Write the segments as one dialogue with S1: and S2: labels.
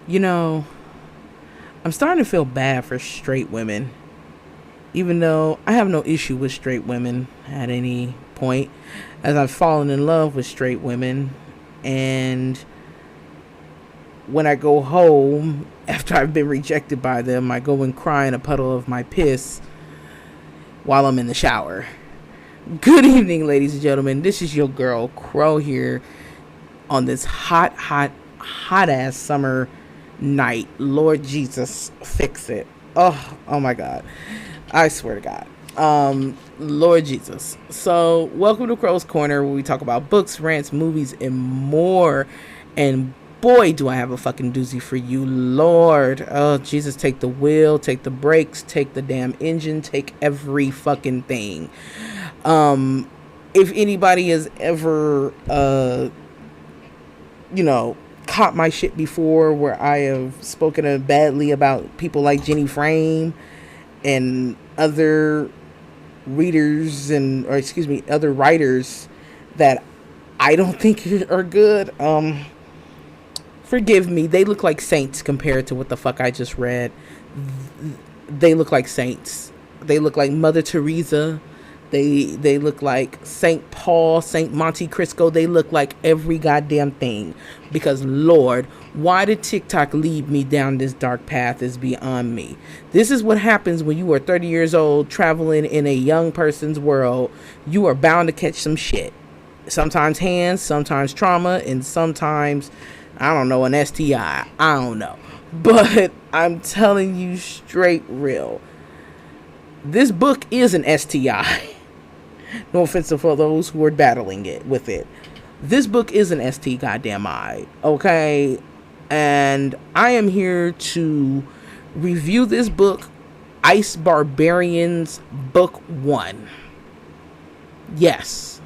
S1: You know, I'm starting to feel bad for straight women, even though I have no issue with straight women at any point, as I've fallen in love with straight women. And when I go home after I've been rejected by them, I go and cry in a puddle of my piss while I'm in the shower. Good evening, ladies and gentlemen. This is your girl Crow here on this hot ass summer night. Lord Jesus, fix it. Oh my God. I swear to God. Lord Jesus. So welcome to Crow's Corner, where we talk about books, rants, movies, and more. And boy, do I have a fucking doozy for you, Lord. Oh, Jesus, take the wheel, take the brakes, take the damn engine, take every fucking thing. If anybody has ever, caught my shit before, where I have spoken badly about people like Jenny Frame and other other writers that I don't think are good, forgive me. They look like saints compared to what the fuck I just read. They look like saints. They look like Mother Teresa. They look like St. Paul, St. Monte Cristo. They look like every goddamn thing. Because, Lord, why did TikTok lead me down this dark path is beyond me. This is what happens when you are 30 years old, traveling in a young person's world. You are bound to catch some shit. Sometimes hands, sometimes trauma, and sometimes, I don't know, an STI. I don't know. But I'm telling you straight real. This book is an STI. No offense for those who are battling it with it. This book is an ST goddamn I. Okay? And I am here to review this book, Ice Barbarians, Book 1. Yes.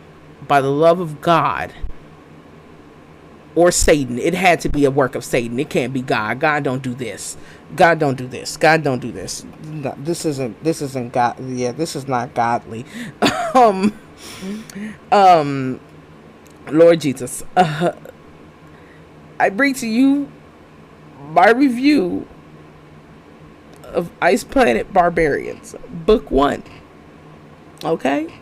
S1: By the love of God. Or Satan. It had to be a work of Satan. It can't be God. God don't do this. God don't do this. God don't do this. No, this isn't God. Yeah, this is not godly. Lord Jesus. I bring to you my review of Ice Planet Barbarians, Book 1. Okay?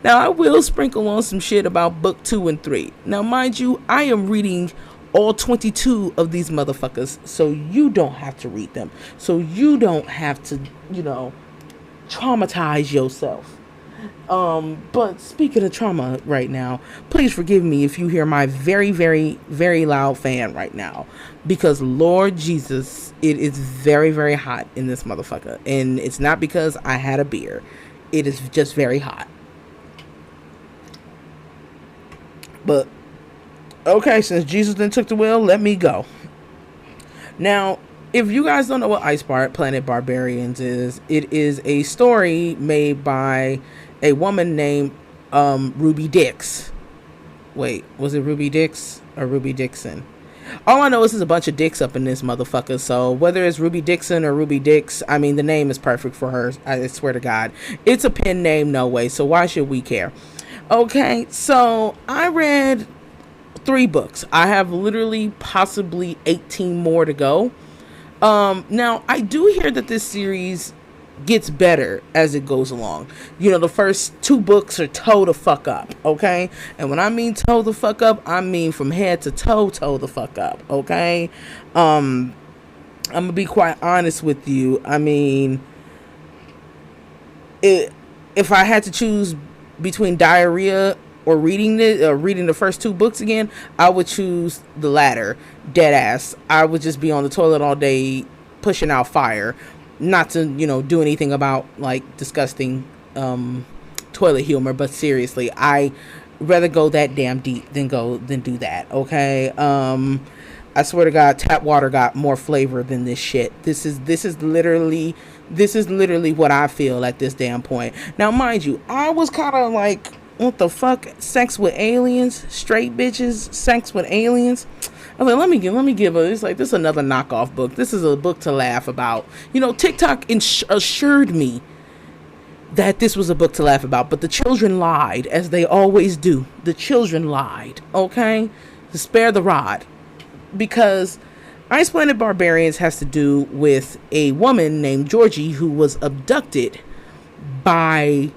S1: Now, I will sprinkle on some shit about Book 2 and 3. Now, mind you, I am reading all 22 of these motherfuckers, so you don't have to read them. So you don't have to, traumatize yourself. But speaking of trauma right now, please forgive me if you hear my very, very, very loud fan right now. Because, Lord Jesus, it is very, very hot in this motherfucker. And it's not because I had a beer. It is just very hot. But, okay, since Jesus then took the wheel, let me go. Now, if you guys don't know what Ice Planet Barbarians is, it is a story made by a woman named Ruby Dix. Wait, was it Ruby Dix or Ruby Dixon? All I know is there's a bunch of dicks up in this motherfucker. So whether it's Ruby Dixon or Ruby Dix, I mean, the name is perfect for her. I swear to God. It's a pen name, no way. So why should we care? Okay, so I read 3 books. I have literally possibly 18 more to go. Now, I do hear that this series gets better as it goes along. The first 2 books are toe the fuck up, okay? And when I mean toe the fuck up, I mean from head to toe the fuck up, okay? I'm gonna be quite honest with you. I mean, if I had to choose between diarrhea or reading the first 2 books again, I would choose the latter. Dead ass. I would just be on the toilet all day pushing out fire. Not to, do anything about like disgusting toilet humor, but seriously, I rather go that damn deep than do that. Okay. I swear to God, tap water got more flavor than this shit. This is literally what I feel at this damn point. Now, mind you, I was kind of like, what the fuck? Sex with aliens? Straight bitches? Sex with aliens? I was like, let me give it's like, this is another knockoff book. This is a book to laugh about. TikTok assured me that this was a book to laugh about, but the children lied, as they always do. The children lied, okay? To spare the rod. Because Isolated Barbarians has to do with a woman named Georgie who was abducted by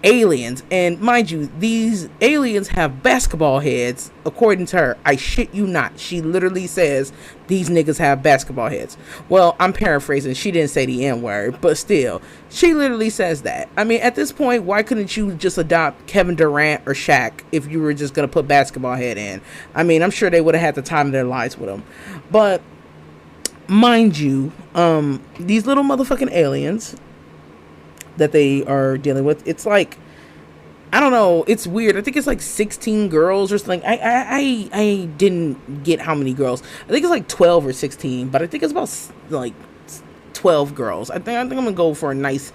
S1: aliens. And mind you, these aliens have basketball heads, according to her. I shit you not. She literally says these niggas have basketball heads. Well, I'm paraphrasing. She didn't say the N word, but still, she literally says that. I mean, at this point, why couldn't you just adopt Kevin Durant or Shaq if you were just going to put basketball head in? I mean, I'm sure they would have had the time of their lives with them. But mind you, these little motherfucking aliens that they are dealing with, it's like, I don't know, it's weird. I think it's like 16 girls or something. I didn't get how many girls. I think it's like 12 or 16, but I think it's about like 12 girls. I think I'm gonna go for a nice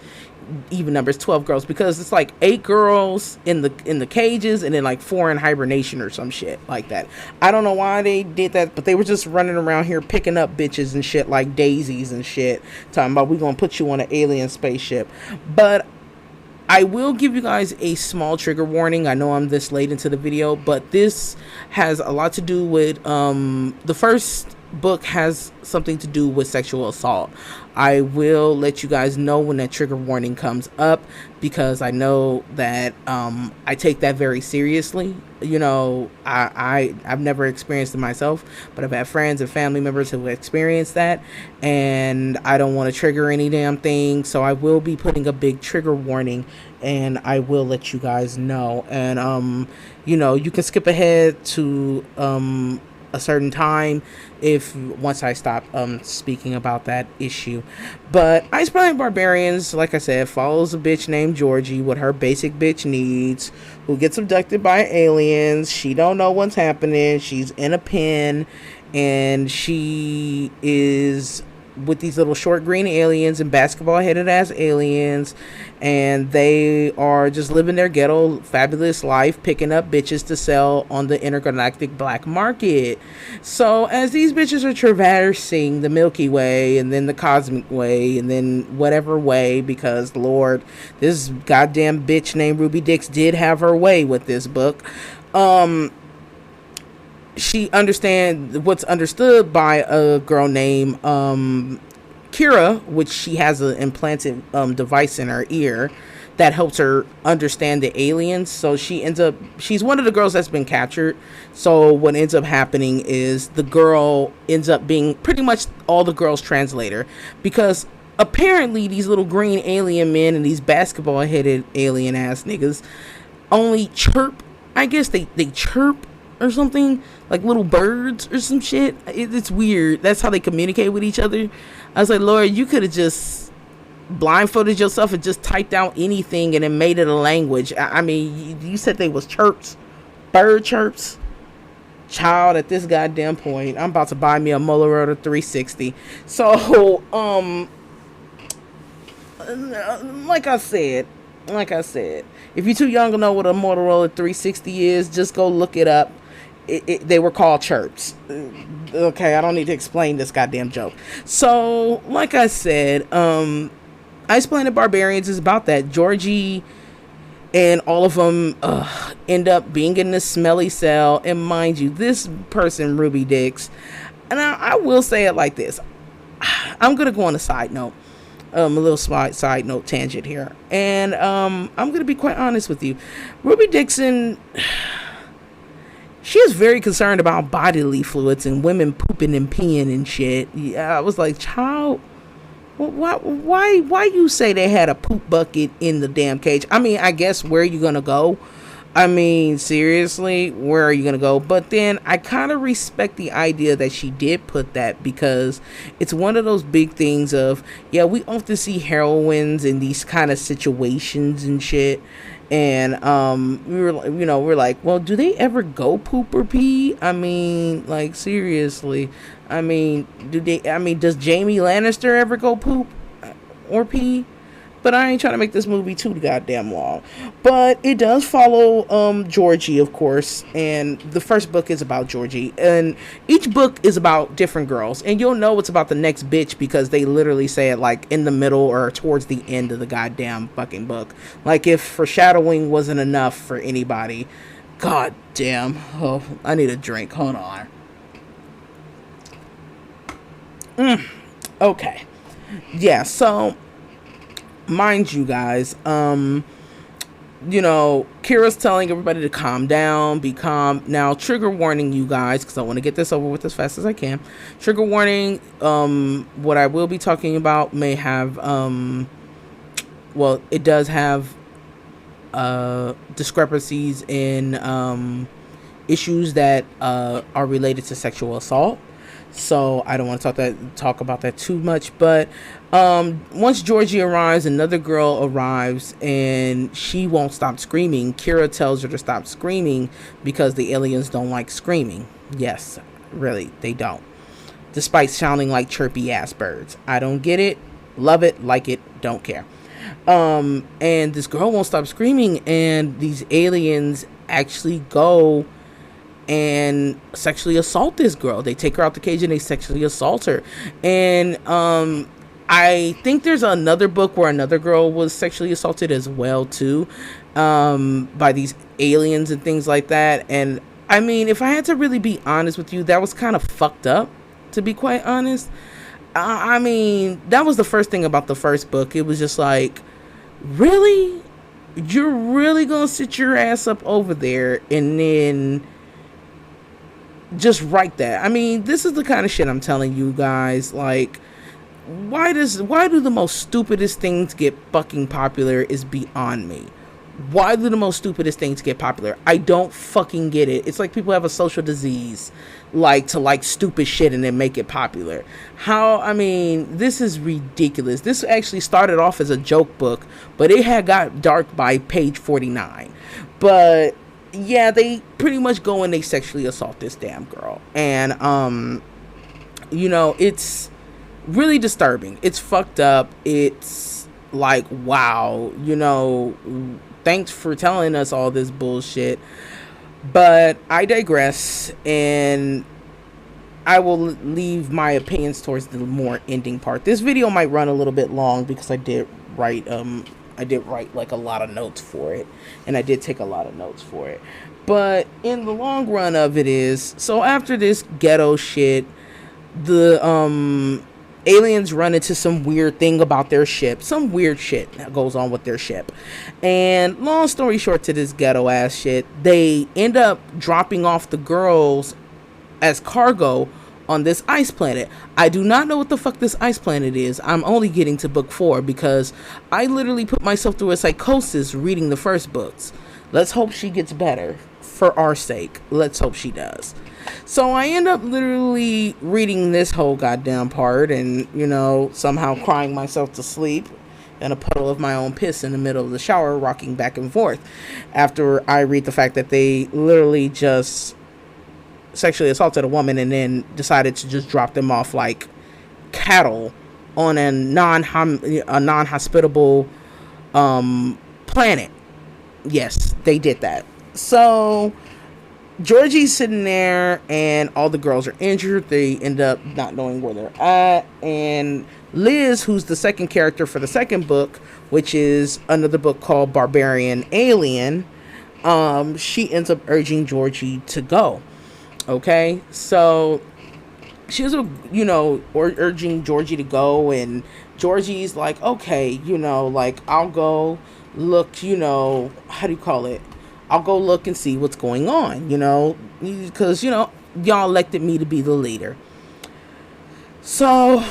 S1: even number. It's 12 girls, because it's like 8 girls in the cages and then like 4 in hibernation or some shit like that. I don't know why they did that, but they were just running around here picking up bitches and shit like daisies and shit, talking about we gonna put you on an alien spaceship. But I will give you guys a small trigger warning. I know I'm this late into the video, but this has a lot to do with the first book has something to do with sexual assault. I will let you guys know when that trigger warning comes up, because I know that I take that very seriously. You know, I've never experienced it myself, but I've had friends and family members who have experienced that, and I don't want to trigger any damn thing, so I will be putting a big trigger warning, and I will let you guys know. And you know, you can skip ahead to a certain time if once I stop speaking about that issue. But Isolated Barbarians, like I said, follows a bitch named Georgie with her basic bitch needs, who gets abducted by aliens. She don't know what's happening. She's in a pen, and she is with these little short green aliens and basketball headed ass aliens, and they are just living their ghetto fabulous life, picking up bitches to sell on the intergalactic black market. So as these bitches are traversing the Milky Way and then the Cosmic Way and then whatever way, because Lord, this goddamn bitch named Ruby Dix did have her way with this book, she understands what's understood by a girl named Kira, which she has an implanted device in her ear that helps her understand the aliens. So she's one of the girls that's been captured. So what ends up happening is the girl ends up being pretty much all the girls' translator, because apparently these little green alien men and these basketball headed alien ass niggas only chirp. I guess they chirp or something, like little birds or some shit. It's weird. That's how they communicate with each other. I was like, Lord, you could have just blindfolded yourself and just typed out anything and then made it a language. I mean, you said they was chirps, bird chirps. Child, at this goddamn point, I'm about to buy me a Motorola 360. So, like I said, if you're too young to know what a Motorola 360 is, just go look it up. They were called chirps. Okay, I don't need to explain this goddamn joke. So, like I said, Isolated Barbarians is about that. Georgie and all of them end up being in this smelly cell. And mind you, this person, Ruby Dix, and I will say it like this. I'm going to go on a side note. A little side note tangent here. And I'm going to be quite honest with you. Ruby Dixon, she is very concerned about bodily fluids and women pooping and peeing and shit. Yeah, I was like, child, why you say they had a poop bucket in the damn cage? I mean, I guess where are you going to go? I mean, seriously, where are you going to go? But then I kind of respect the idea that she did put that, because it's one of those big things of, yeah, we often see heroines in these kind of situations and shit. And we're like, well, do they ever go poop or pee? I mean, like, seriously. I mean, does Jamie Lannister ever go poop or pee? But I ain't trying to make this movie too goddamn long. But it does follow Georgie, of course. And the first book is about Georgie. And each book is about different girls. And you'll know it's about the next bitch, because they literally say it like in the middle or towards the end of the goddamn fucking book. Like if foreshadowing wasn't enough for anybody. God damn. Oh, I need a drink. Hold on. Okay. Yeah, so mind you guys, Kira's telling everybody to calm down, be calm. Now, trigger warning, you guys, because I want to get this over with as fast as I can. Trigger warning, what I will be talking about may have, it does have discrepancies in issues that are related to sexual assault. So I don't want to talk about that too much. But once Georgie arrives, another girl arrives, and she won't stop screaming. Kira tells her to stop screaming because the aliens don't like screaming. Yes, really, they don't. Despite sounding like chirpy ass birds. I don't get it. Love it, like it, don't care. And this girl won't stop screaming, and these aliens actually go and sexually assault this girl. They take her out the cage and they sexually assault her. And I think there's another book where another girl was sexually assaulted as well too, by these aliens and things like that. And I mean, if I had to really be honest with you, that was kind of fucked up, to be quite honest. I mean, that was the first thing about the first book. It was just like, really? You're really gonna sit your ass up over there and then just write that? I mean, this is the kind of shit I'm telling you guys. Like, why do the most stupidest things get fucking popular is beyond me. Why do the most stupidest things get popular? I don't fucking get it. It's like people have a social disease, like, to like stupid shit and then make it popular. How? I mean, this is ridiculous. This actually started off as a joke book, but it had got dark by page 49. But yeah, they pretty much go and they sexually assault this damn girl. And it's really disturbing. It's fucked up. It's like, wow, thanks for telling us all this bullshit. But I digress, and I will leave my opinions towards the more ending part. This video might run a little bit long because I did write like a lot of notes for it, and I did take a lot of notes for it. But in the long run of it is, so after this ghetto shit, the aliens run into some weird thing about their ship. Some weird shit that goes on with their ship. And long story short to this ghetto ass shit, they end up dropping off the girls as cargo on this ice planet. I do not know what the fuck this ice planet is. I'm only getting to book 4 because I literally put myself through a psychosis reading the first books. Let's hope she gets better. For our sake, let's hope she does. So I end up literally reading this whole goddamn part and, somehow crying myself to sleep in a puddle of my own piss in the middle of the shower, rocking back and forth after I read the fact that they literally just sexually assaulted a woman and then decided to just drop them off like cattle on a non-hospitable planet. Yes, they did that. So Georgie's sitting there and all the girls are injured. They end up not knowing where they're at. And Liz, who's the second character for the second book, which is another book called Barbarian Alien, she ends up urging Georgie to go. Okay, so she was, urging Georgie to go, and Georgie's like, okay, I'll go look, how do you call it? I'll go look and see what's going on, because, y'all elected me to be the leader. So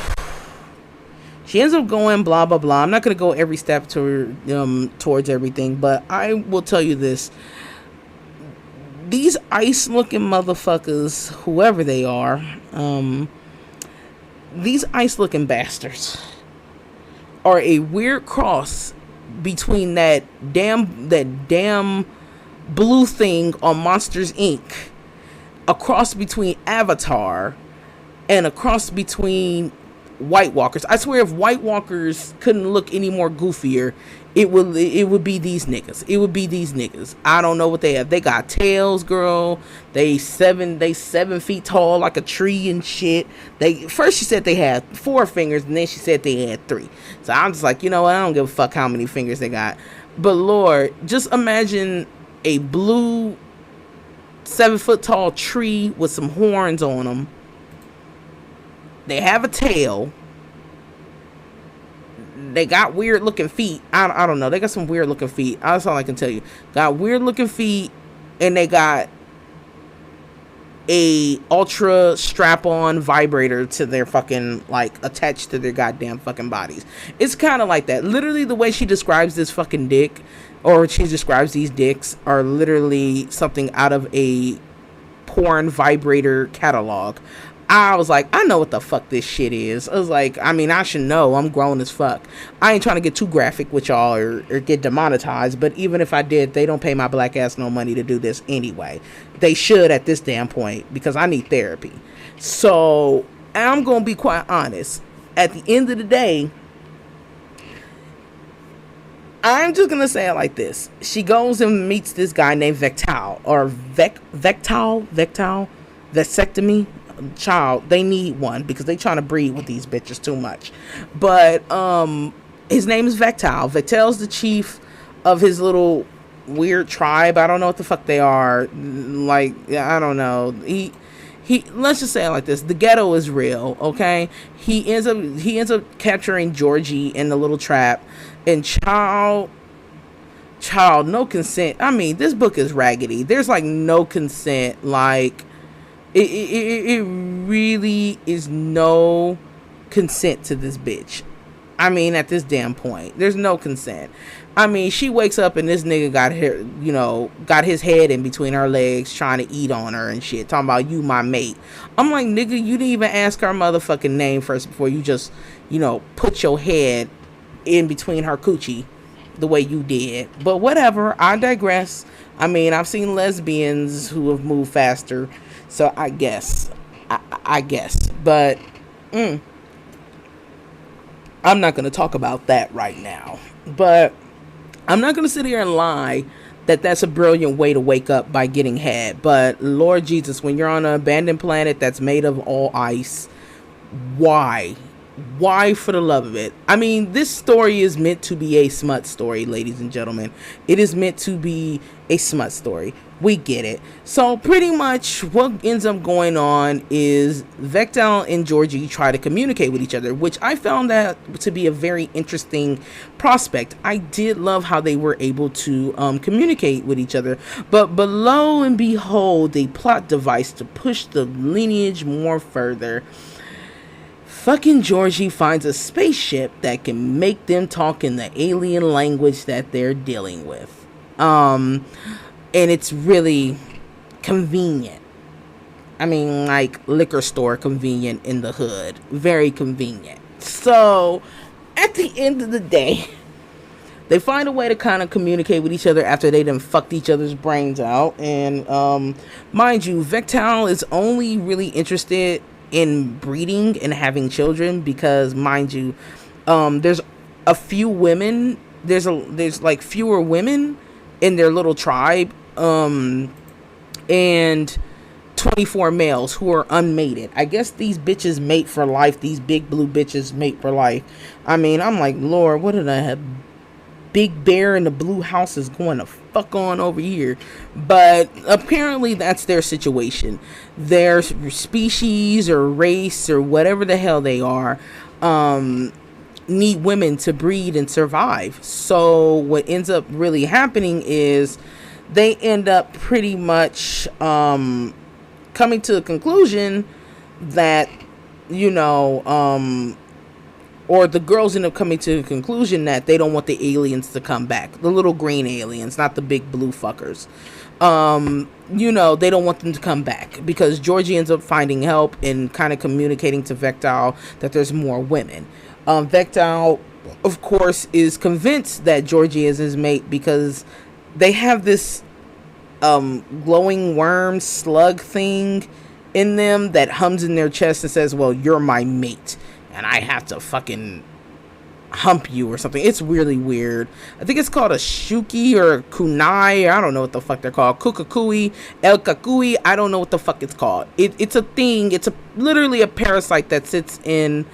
S1: she ends up going, blah, blah, blah. I'm not going to go every step towards everything, but I will tell you this. These ice-looking motherfuckers, whoever they are, these ice-looking bastards are a weird cross between that damn blue thing on Monsters Inc., a cross between Avatar, and a cross between White Walkers. I swear, if White Walkers couldn't look any more goofier, it would be these niggas. It would be these niggas. I don't know what they have. They got tails, girl. They 7 feet tall like a tree and shit. First she said they had 4 fingers, and then she said they had 3. So I'm just like, I don't give a fuck how many fingers they got. But Lord, just imagine a blue 7 foot tall tree with some horns on them They have a tail. They got weird looking feet. I don't know. They got some weird looking feet. That's all I can tell you. Got weird looking feet, and they got a ultra strap-on vibrator to their fucking, like, attached to their goddamn fucking bodies. It's kind of like that. Literally, the way she describes this fucking dick, or she describes these dicks, are literally something out of a porn vibrator catalog. I was like, I know what the fuck this shit is. I was like, I mean, I should know. I'm grown as fuck. I ain't trying to get too graphic with y'all or get demonetized, but even if I did, they don't pay my black ass no money to do this anyway. They should at this damn point, because I need therapy. So, I'm going to be quite honest. At the end of the day, I'm just going to say it like this. She goes and meets this guy named Vectal, or Vectal, vasectomy. Child, they need one because they trying to breed with these bitches too much. But his name is Vectal. Vectal's the chief of his little weird tribe. I don't know what the fuck they are. Like, I don't know. He let's just say it like this. The ghetto is real, okay? He ends up capturing Georgie in the little trap, and child, no consent. I mean, this book is raggedy. There's like no consent. Like, It really is no consent to this bitch. I mean, at this damn point, there's no consent. I mean, she wakes up and this nigga got his head in between her legs trying to eat on her and shit, talking about you my mate. I'm like, nigga, you didn't even ask her motherfucking name first before you just, put your head in between her coochie the way you did. But whatever, I digress. I mean, I've seen lesbians who have moved faster. So I guess, but I'm not going to talk about that right now. But I'm not going to sit here and lie that that's a brilliant way to wake up by getting head. But Lord Jesus, when you're on an abandoned planet that's made of all ice, why? Why, for the love of it? I mean, this story is meant to be a smut story, ladies and gentlemen. It is meant to be a smut story. We get it. So pretty much what ends up going on is Vectal and Georgie try to communicate with each other, which I found that to be a very interesting prospect. I did love how they were able to communicate with each other. But lo and behold, a plot device to push the lineage more further. Fucking Georgie finds a spaceship that can make them talk in the alien language that they're dealing with. And it's really convenient. I mean, like liquor store convenient in the hood. Very convenient. So, at the end of the day, they find a way to kind of communicate with each other after they done fucked each other's brains out. And, mind you, Vectal is only really interested in breeding and having children because, mind you, there's a few women. There's like fewer women in their little tribe. And 24 males who are unmated. I guess these bitches mate for life. These big blue bitches mate for life. I mean, I'm like, Lord, what did I have? Big bear in the blue house is going to fuck on over here. But apparently that's their situation. Their species or race or whatever the hell they are, need women to breed and survive. So what ends up really happening is they end up pretty much coming to the conclusion that, or the girls end up coming to the conclusion that they don't want the aliens to come back. The little green aliens, not the big blue fuckers. They don't want them to come back because Georgie ends up finding help and kind of communicating to Vectal that there's more women. Vectal, of course, is convinced that Georgie is his mate because they have this glowing worm slug thing in them that hums in their chest and says, well, you're my mate and I have to fucking hump you or something. It's really weird. I think it's called a shuki or a kunai. I don't know what the fuck they're called. Kukakui, El Kakui. I don't know what the fuck it's called. It's a thing. It's literally a parasite that sits in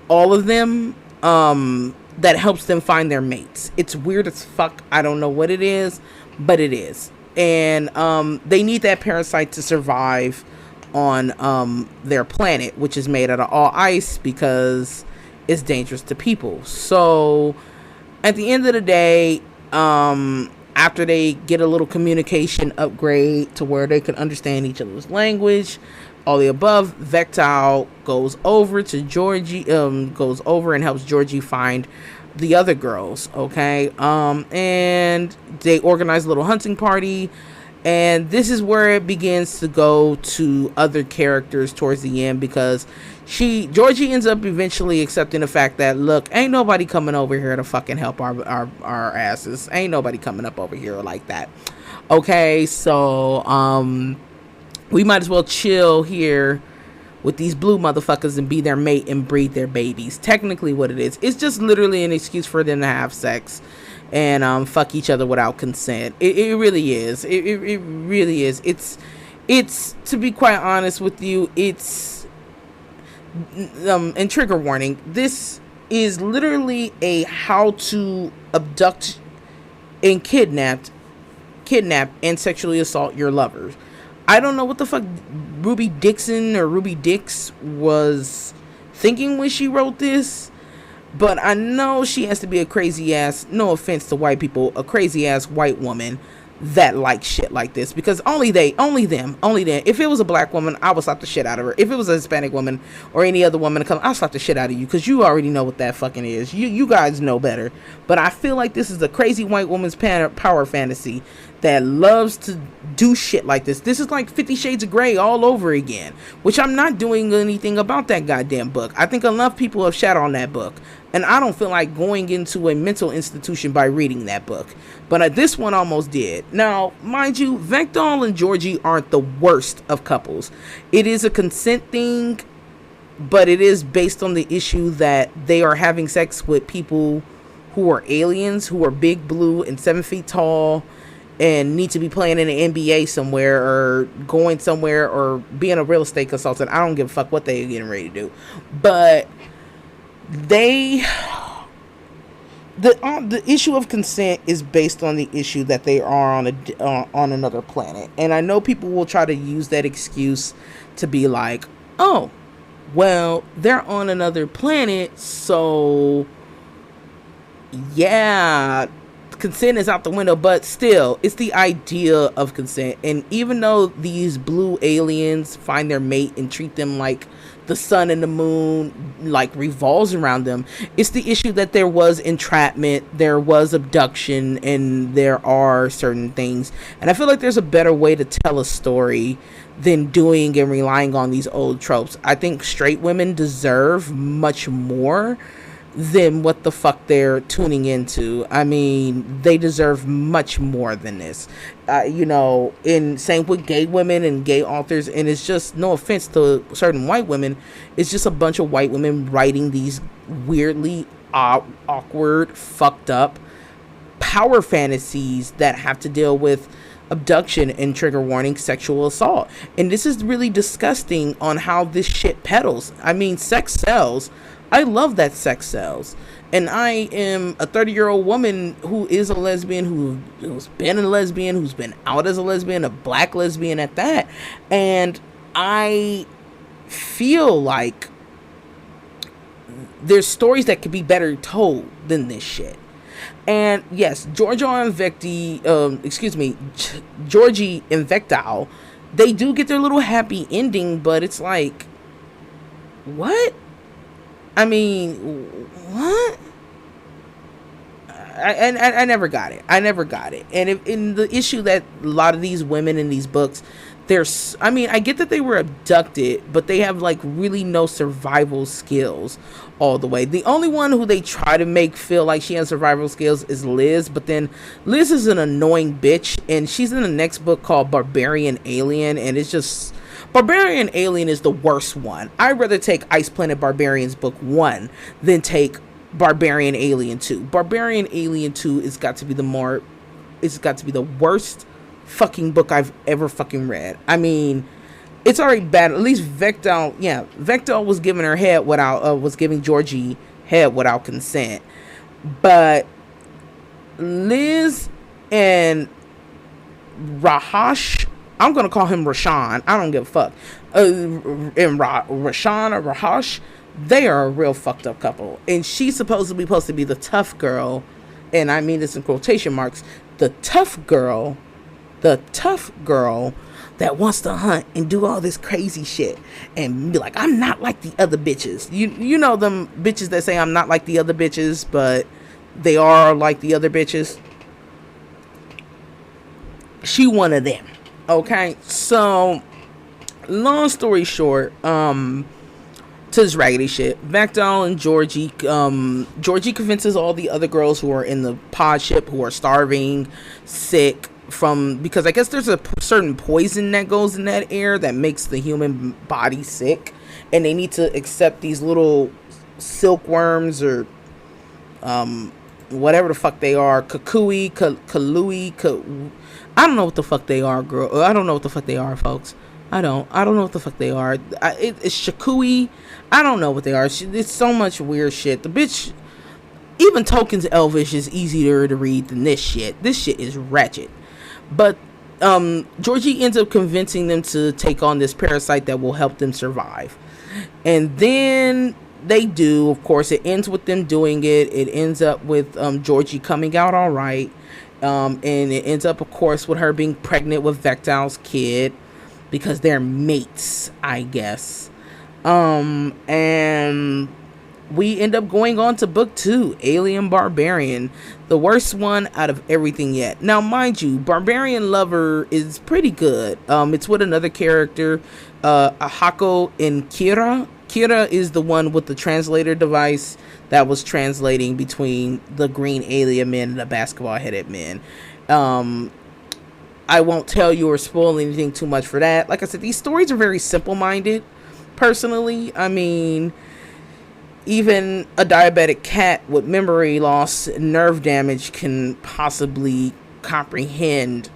S1: all of them that helps them find their mates. It's weird as fuck. I don't know what it is, but it is. And they need that parasite to survive on their planet, which is made out of all ice because it's dangerous to people. So at the end of the day, after they get a little communication upgrade to where they can understand each other's language, all the above, Vectal goes over to Georgie, goes over and helps Georgie find the other girls, okay? And they organize a little hunting party, and this is where it begins to go to other characters towards the end, because Georgie ends up eventually accepting the fact that, look, ain't nobody coming over here to fucking help our asses. Ain't nobody coming up over here like that. Okay, so, we might as well chill here with these blue motherfuckers and be their mate and breed their babies. Technically what it is, it's just literally an excuse for them to have sex and fuck each other without consent. It really is. It really is. It's to be quite honest with you, it's and trigger warning, this is literally a how to abduct and kidnap and sexually assault your lovers. I don't know what the fuck Ruby Dixon or Ruby Dix was thinking when she wrote this, but I know she has to be a crazy ass, no offense to white people, a crazy ass white woman that likes shit like this, because only them. If it was a black woman, I would slap the shit out of her. If it was a Hispanic woman or any other woman to come, I'll slap the shit out of you, because you already know what that fucking is. You guys know better. But I feel like this is a crazy white woman's power fantasy that loves to do shit like this. This is like 50 Shades of Grey all over again, which I'm not doing anything about that goddamn book. I think enough people have shat on that book, and I don't feel like going into a mental institution by reading that book. But this one almost did. Now, mind you, Vectal and Georgie aren't the worst of couples. It is a consent thing, but it is based on the issue that they are having sex with people who are aliens, who are big blue and 7 feet tall, and need to be playing in an NBA somewhere, or going somewhere, or being a real estate consultant. I don't give a fuck what they're getting ready to do. But the issue of consent is based on the issue that they are on another planet. And I know people will try to use that excuse to be like, oh, well, they're on another planet, so yeah, consent is out the window. But still, it's the idea of consent. And even though these blue aliens find their mate and treat them like the sun and the moon like revolves around them, it's the issue that there was entrapment, there was abduction, and there are certain things. And I feel like there's a better way to tell a story than doing and relying on these old tropes. I think straight women deserve much more than what the fuck they're tuning into. I mean, they deserve much more than this. In same with gay women and gay authors, and it's just, no offense to certain white women, it's just a bunch of white women writing these weirdly awkward, fucked up power fantasies that have to deal with abduction and, trigger warning, sexual assault. And this is really disgusting on how this shit peddles. I mean, sex sells. I love that sex sells. And I am a 30-year-old woman who is a lesbian, who's been a lesbian, who's been out as a lesbian, a black lesbian at that. And I feel like there's stories that could be better told than this shit. And yes, Georgie and Vectal, they do get their little happy ending, but it's like, what? I mean, what? I never got it. And in the issue that a lot of these women in these books, I get that they were abducted, but they have like really no survival skills all the way. The only one who they try to make feel like she has survival skills is Liz, but then Liz is an annoying bitch, and she's in the next book called Barbarian Alien, and it's just, Barbarian Alien is the worst one. I'd rather take Ice Planet Barbarians book 1 than take Barbarian Alien 2. Barbarian Alien 2 it's got to be the worst fucking book I've ever fucking read. I mean, it's already bad. At least Vectal was giving her head was giving Georgie head without consent. But Liz and Rahash, I'm gonna call him Rashawn. I don't give a fuck. And Rashawn or Rahash, they are a real fucked up couple, and she's supposed to be the tough girl, and I mean this in quotation marks. The tough girl that wants to hunt and do all this crazy shit and be like, I'm not like the other bitches. You know them bitches that say I'm not like the other bitches, but they are like the other bitches. She one of them. Okay, so long story short, to this raggedy shit, Vectal and Georgie, Georgie convinces all the other girls who are in the pod ship, who are starving, sick, because I guess there's a certain poison that goes in that air that makes the human body sick, and they need to accept these little silkworms or whatever the fuck they are, Kakui, Kalui, I don't know what the fuck they are, girl. I don't know what the fuck they are, folks. I don't know what the fuck they are. It's Shakui. I don't know what they are. It's so much weird shit. The bitch, even Tolkien's Elvish is easier to read than this shit. This shit is ratchet. But Georgie ends up convincing them to take on this parasite that will help them survive. And then they do. Of course, it ends with them doing it. It ends up with Georgie coming out all right. And it ends up, of course, with her being pregnant with Vectal's kid, because they're mates, I guess. And we end up going on to book 2, Alien Barbarian, the worst one out of everything yet. Now, mind you, Barbarian Lover is pretty good. It's with another character, Ahako and Kira. Kira is the one with the translator device that was translating between the green alien men and the basketball headed men. I won't tell you or spoil anything too much for that. Like I said, these stories are very simple minded. Personally, I mean, even a diabetic cat with memory loss and nerve damage can possibly comprehend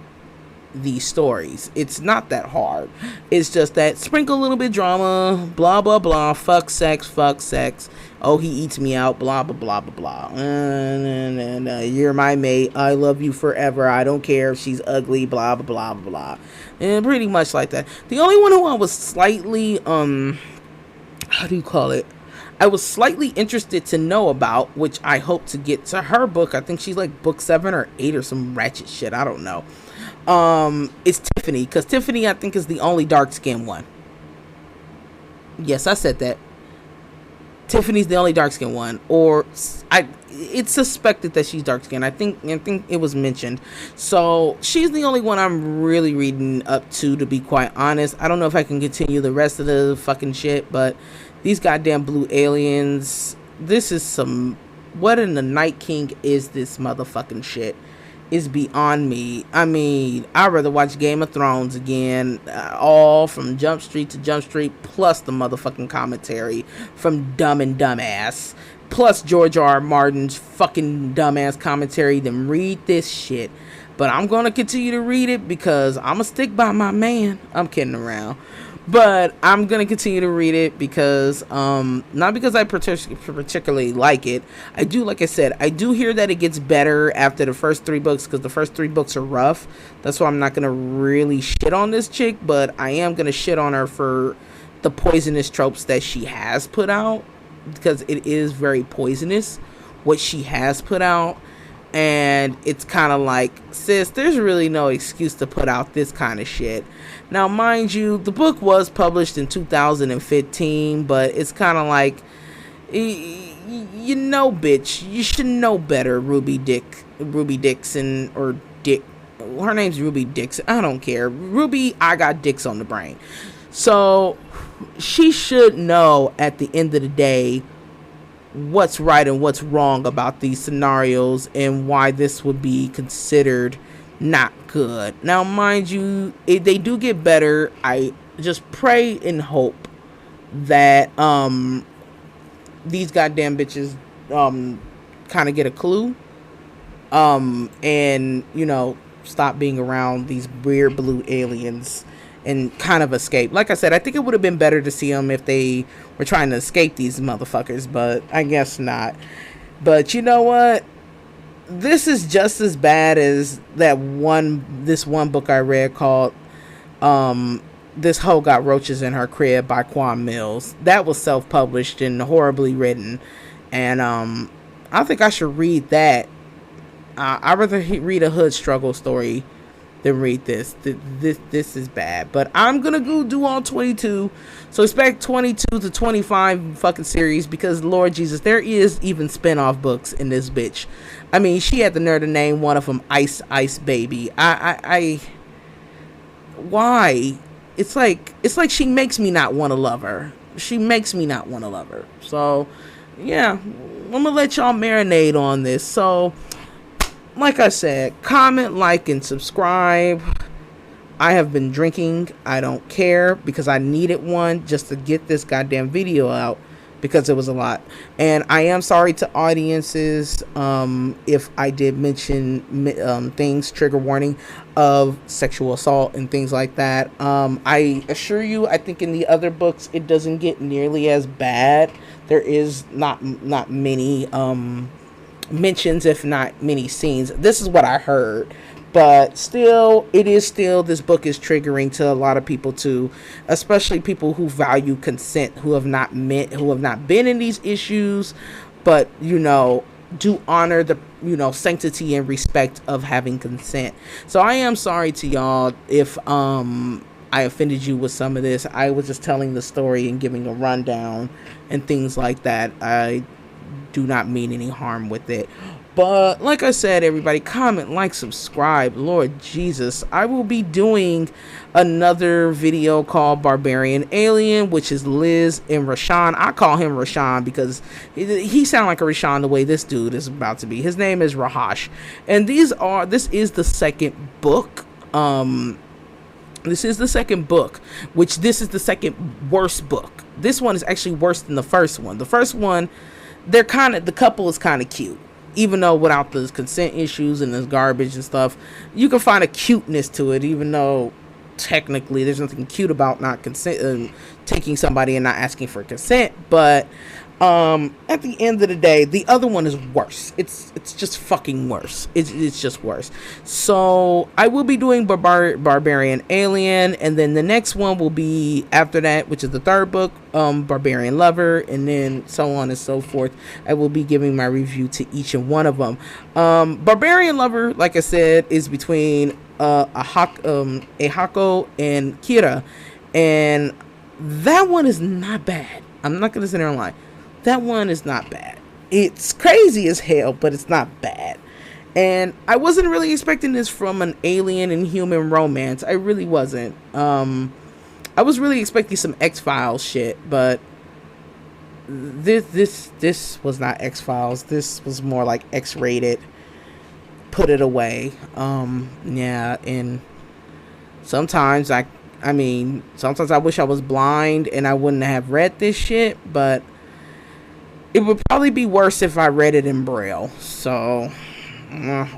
S1: these stories. It's not that hard. It's just that sprinkle a little bit drama, blah blah blah, fuck sex, oh he eats me out, blah blah blah blah blah, you're my mate, I love you forever, I don't care if she's ugly, blah blah blah blah, and pretty much like that. The only one who I was slightly how do you call it, I was slightly interested to know about, which I hope to get to her book. I think she's like book 7 or 8 or some ratchet shit, I don't know. It's Tiffany, because Tiffany, I think, is the only dark-skinned one. Yes, I said that. Tiffany's the only dark-skinned one, or it's suspected that she's dark-skinned. I think it was mentioned. So she's the only one I'm really reading up to be quite honest. I don't know if I can continue the rest of the fucking shit, but these goddamn blue aliens, this is some, what in the Night King is this motherfucking shit? Is beyond me. I mean, I'd rather watch Game of Thrones again, all from Jump Street to Jump Street, plus the motherfucking commentary from Dumb and Dumbass, plus George R. Martin's fucking dumbass commentary, then read this shit. But I'm gonna continue to read it because I'm gonna stick by my man. I'm kidding around. But I'm going to continue to read it because, not because I particularly like it. I do, like I said, I do hear that it gets better after the first 3 books, because the first 3 books are rough. That's why I'm not going to really shit on this chick, but I am going to shit on her for the poisonous tropes that she has put out, because it is very poisonous what she has put out. And it's kind of like, sis, there's really no excuse to put out this kind of shit. Now, mind you, the book was published in 2015, but it's kind of like, you know, bitch, you should know better, Ruby Dixon, or Dick. Her name's Ruby Dixon. I don't care. Ruby, I got dicks on the brain. So she should know at the end of the day what's right and what's wrong about these scenarios and why this would be considered not good. Now, mind you, if they do get better, I just pray and hope that these goddamn bitches kind of get a clue and, you know, stop being around these weird blue aliens and kind of escape. Like I said, I think it would have been better to see them if they were trying to escape these motherfuckers, but I guess not. But you know what? This is just as bad as this one book I read called This hoe got roaches in her crib by Quan Mills. That was self-published and horribly written, and I think I should read that. I'd rather read a hood struggle story than read this. This is bad. But I'm gonna go do all 22. So expect 22 to 25 fucking series, because Lord Jesus, there is even spin-off books in this bitch. I mean, she had the nerve to name one of them Ice Baby. Why? It's like she makes me not want to love her. She makes me not want to love her. So yeah, I'm gonna let y'all marinate on this. So like I said, comment, like, and subscribe. I have been drinking. I don't care, because I needed one just to get this goddamn video out, because it was a lot. And I am sorry to audiences if I did mention things, trigger warning, of sexual assault and things like that. I assure you, I think in the other books it doesn't get nearly as bad. There is not many mentions, if not many scenes. This is what I heard, but still, this book is triggering to a lot of people too, especially people who value consent, who have not been in these issues, but do honor the sanctity and respect of having consent. So I am sorry to y'all if I offended you with some of this. I was just telling the story and giving a rundown and things like that. I do not mean any harm with it. But like I said, everybody, comment, like, subscribe. Lord Jesus, I will be doing another video called Barbarian Alien, which is Liz and Rashawn. I call him Rashawn because he sounds like a Rashawn the way this dude is about to be. His name is Rahash. And this is the second book. This is the second book, which this is the second worst book. This one is actually worse than the first one. The first one, the couple is kind of cute. Even though without the consent issues and this garbage and stuff, you can find a cuteness to it, even though technically there's nothing cute about not taking somebody and not asking for consent. But at the end of the day, the other one is worse. It's just fucking worse. It's just worse. So I will be doing Barbarian Alien, and then the next one will be after that, which is the third book, Barbarian Lover, and then so on and so forth. I will be giving my review to each and one of them. Barbarian Lover, like I said, is between Ahako and Kira, and that one is not bad. I'm not gonna sit there and lie. That one is not bad. It's crazy as hell, but it's not bad. And I wasn't really expecting this from an alien and human romance. I really wasn't. I was really expecting some X-Files shit, but this was not X-Files. This was more like X-rated. Put it away. Yeah, and sometimes sometimes I wish I was blind and I wouldn't have read this shit, but it would probably be worse if I read it in Braille, so,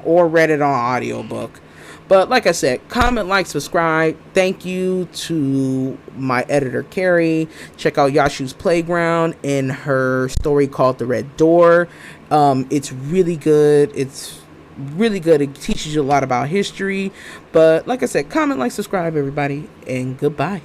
S1: or read it on audiobook. But like I said, comment, like, subscribe. Thank you to my editor, Carrie. Check out Yashu's Playground and her story called The Red Door. It's really good. It's really good. It teaches you a lot about history. But like I said, comment, like, subscribe, everybody, and goodbye.